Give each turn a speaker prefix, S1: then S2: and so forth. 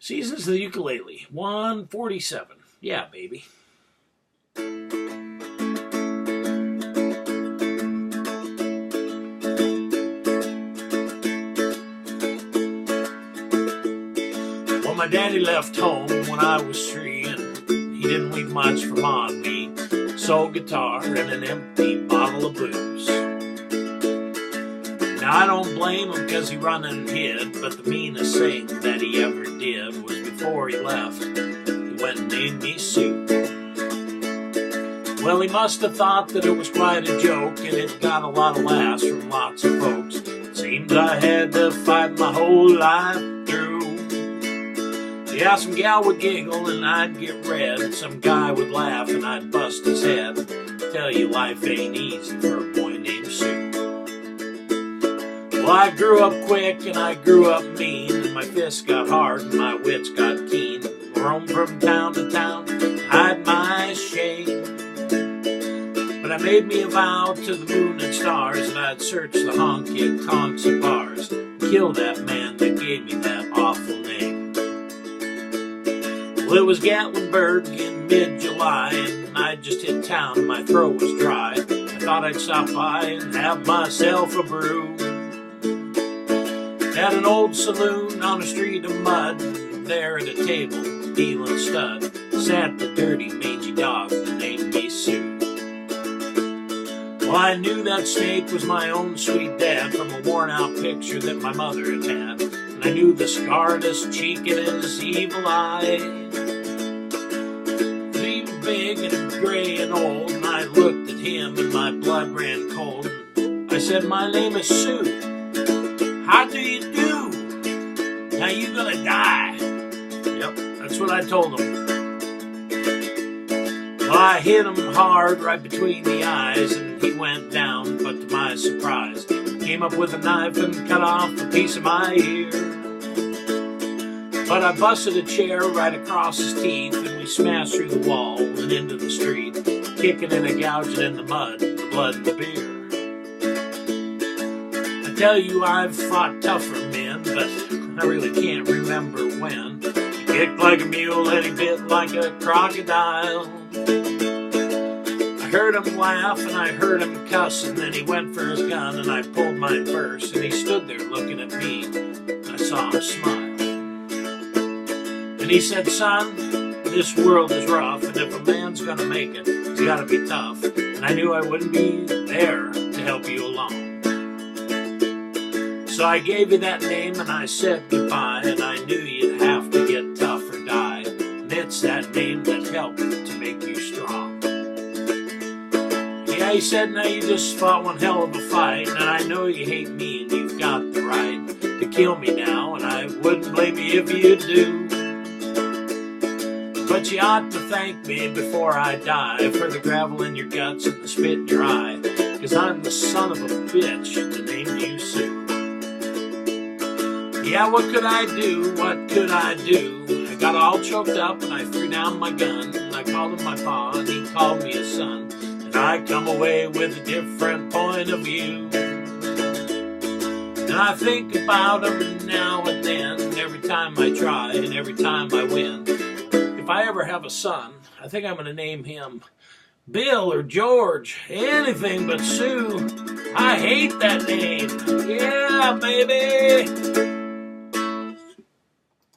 S1: Seasons of the Ukulele, 147. Yeah, baby. Well, my daddy left home when I was 3, and he didn't leave much for Ma and me. Sold guitar and an empty bottle of booze. Now, I don't blame him because he run and hid, but the meanest thing that he ever did was before he left, he went and named me Sue. Well, he must have thought that it was quite a joke, and it got a lot of laughs from lots of folks. It seems I had to fight my whole life through. Yeah, some gal would giggle and I'd get red. Some guy would laugh and I'd bust his head. Tell you life ain't easy for a boy named Sue. Well, I grew up quick and I grew up mean, and my fists got hard and my wits got keen. Roamed from town to town, hide my shame. But I made me a vow to the moon and stars that I'd search the honky-tonks and bars, kill that man that gave me that awful name. Well, it was Gatlinburg in mid-July, and I just hit town and my throat was dry. I thought I'd stop by and have myself a brew. At an old saloon on a street of mud, there at a table, dealing stud, sat the dirty, mangy dog that named me Sue. Well, I knew that snake was my own sweet dad from a worn-out picture that my mother had had, and I knew the scarred his cheek and his evil eye. He was big and gray and old, and I looked at him and my blood ran cold. I said, "My name is Sue. How do you do? Now you gonna die?" Yep, that's what I told him. Well, I hit him hard right between the eyes, and he went down, but to my surprise, came up with a knife and cut off a piece of my ear. But I busted a chair right across his teeth, and we smashed through the wall and into the street, kicking and gouging in the mud, the blood and the beer. I tell you, I've fought tougher men, but I really can't remember when. He kicked like a mule and he bit like a crocodile. I heard him laugh and I heard him cuss, and then he went for his gun and I pulled mine first, and he stood there looking at me and I saw him smile. And he said, "Son, this world is rough, and if a man's gonna make it, he's gotta be tough." And I knew I wouldn't be there to help you along. So I gave you that name and I said goodbye, and I knew you'd have to get tough or die. And it's that name that helped to make you strong. Yeah, he said, "Now you just fought one hell of a fight, and I know you hate me and you've got the right to kill me now, and I wouldn't blame you if you do. But you ought to thank me before I die for the gravel in your guts and the spit in your eye, 'cause I'm the son of a bitch that named you Sue." Yeah, what could I do? What could I do? I got all choked up and I threw down my gun, and I called him my pa and he called me his son, and I come away with a different point of view. And I think about him now and then, every time I try and every time I win. If I ever have a son, I think I'm going to name him Bill or George, anything but Sue. I hate that name. Yeah, baby.